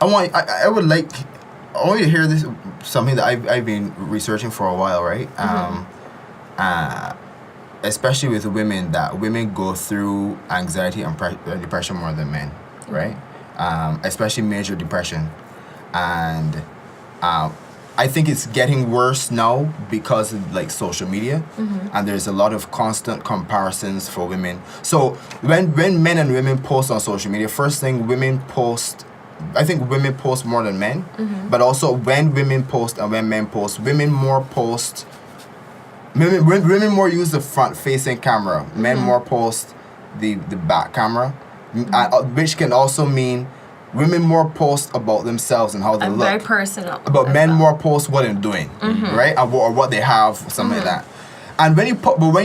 I want you to hear this, something that I've been researching for a while, right? Especially with women, that women go through anxiety and depression more than men, right? Especially major depression. And I think it's getting worse now because of like social media, and there's a lot of constant comparisons for women. So when men and women post on social media, first thing, I think women post more than men, but also when women post and when men post, women more use the front facing camera, men more post the back camera, which can also mean women more post about themselves and how they look. Very personal. But men more post what they're doing, right? Or what they have, something like that. And when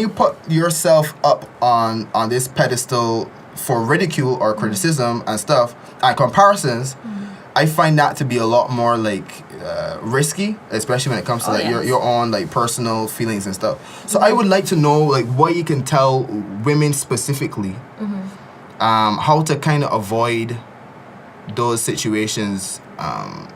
you put yourself up on this pedestal for ridicule or criticism and stuff and comparisons, I find that to be a lot more like risky, especially when it comes to your own like personal feelings and stuff. So I would like to know like what you can tell women specifically, how to kind of avoid those situations,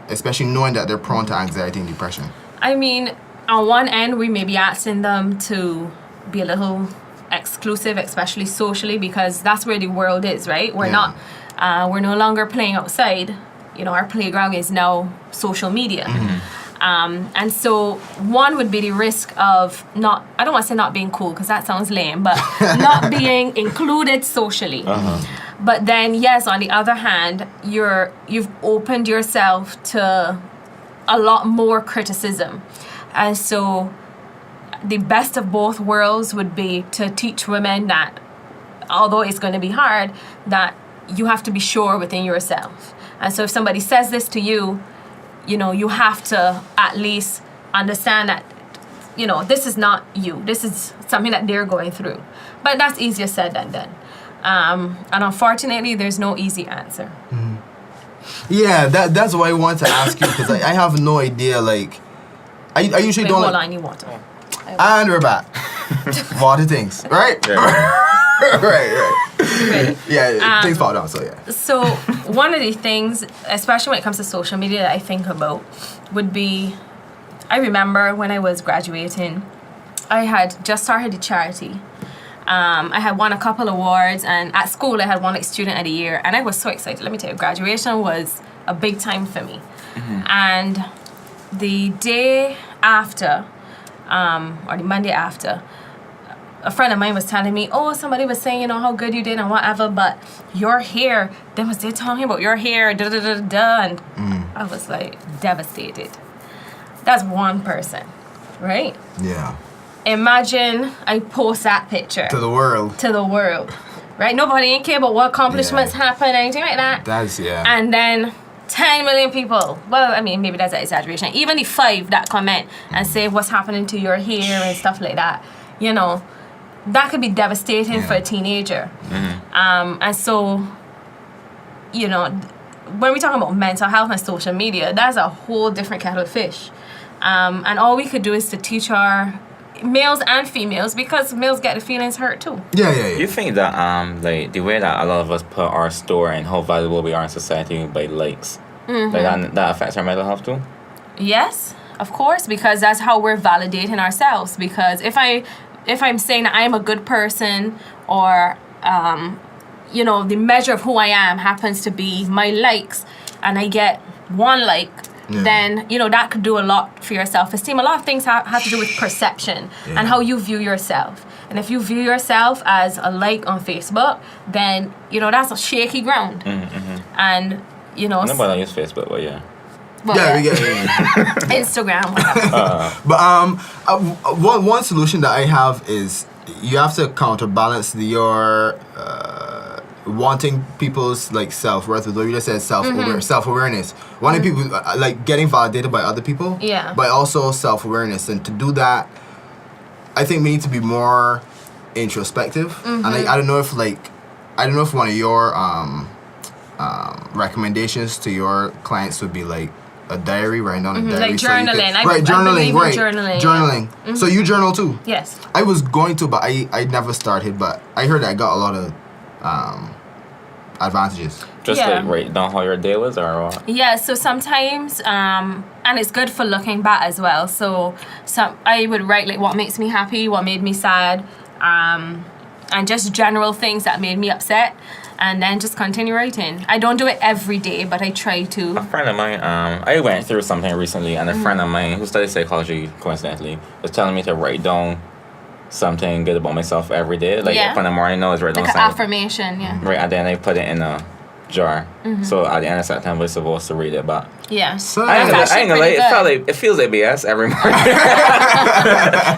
especially knowing that they're prone to anxiety and depression. I mean, on one end, we may be asking them to be a little exclusive, especially socially, because that's where the world is, right? We're no longer playing outside. You know, our playground is now social media. And so one would be the risk of I don't want to say not being cool because that sounds lame, but not being included socially. But then, yes, on the other hand, you've opened yourself to a lot more criticism. And so the best of both worlds would be to teach women that, although it's going to be hard, that you have to be sure within yourself. And so if somebody says this to you, you know, you have to at least understand that, you know, this is not you. This is something that they're going through. But that's easier said than done. And unfortunately, there's no easy answer. Yeah, that's why I want to ask you, because I have no idea, like, I usually don't... Hold on, you water. And we're back. Water things, right? Right. Ready. Yeah, things fall down, so yeah. So one of the things, especially when it comes to social media, that I think about would be, I remember when I was graduating, I had just started the charity. I had won a couple awards, and at school I had won like Student of the Year, and I was so excited. Let me tell you, graduation was a big time for me. And the day after, or the Monday after, a friend of mine was telling me, oh, somebody was saying, you know, how good you did and whatever, but your hair, they're talking about your hair, and I was like devastated. That's one person, right? Yeah. Imagine I post that picture. To the world. Right? Nobody ain't care about what accomplishments happen, anything like that. And then 10 million people. Well, I mean, maybe that's an exaggeration. Even the 5 that comment and say what's happening to your hair and stuff like that. You know, that could be devastating for a teenager. And so, you know, when we talk about mental health and social media, that's a whole different kettle of fish. And all we could do is to teach our males and females, because males get the feelings hurt too. Yeah. You think that like the way that a lot of us put our store and how valuable we are in society by likes, like that affects our mental health too? Yes, of course, because that's how we're validating ourselves. Because if I'm saying that I'm a good person, or you know, the measure of who I am happens to be my likes, and I get 1 like, then, you know, that could do a lot for your self-esteem. A lot of things have to do with perception and how you view yourself. And if you view yourself as a like on Facebook, then, you know, that's a shaky ground. And, you know... Nobody don't use Facebook, but yeah. Well, we get Instagram, whatever. But one solution that I have is you have to counterbalance your... wanting people's like self-worth, though you just said self-awareness. Wanting people like getting validated by other people, but also self-awareness. And to do that, I think we need to be more introspective. And I don't know if one of your recommendations to your clients would be like a diary, write down a diary, like journaling. Journaling. So you journal too? Yes. I was going to, but I never started. But I heard I got a lot of advantages. Just Yeah. like write down how your day was or what? Yeah, so sometimes, and it's good for looking back as well. So I would write like what makes me happy, what made me sad, and just general things that made me upset, and then just continue writing. I don't do it every day, but I try to. A friend of mine, I went through something recently, and a friend of mine who studies psychology, coincidentally, was telling me to write down something good about myself every day. Like Yeah. in the morning, I always write down Like an something. affirmation, yeah. Right, and then I put it in a jar. So at the end of September, I'm supposed to read it, but Yeah. So- I ain't That's gonna actually lie, pretty good. it feels like BS every morning.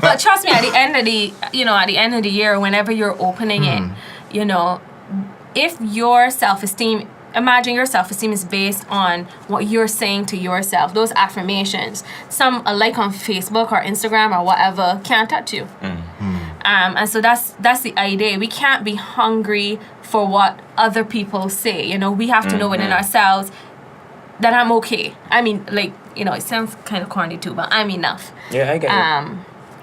But trust me, at the end of the year, whenever you're opening it, if your self-esteem, imagine your self-esteem is based on what you're saying to yourself, those affirmations. Some like on Facebook or Instagram or whatever can't touch you. And so that's the idea. We can't be hungry for what other people say. We have to know within ourselves that I'm okay. I mean, it sounds kind of corny too, but I'm enough. Yeah, I get it.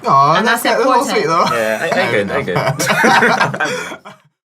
Oh, And that's that's so sweet important. though. Yeah, I get it.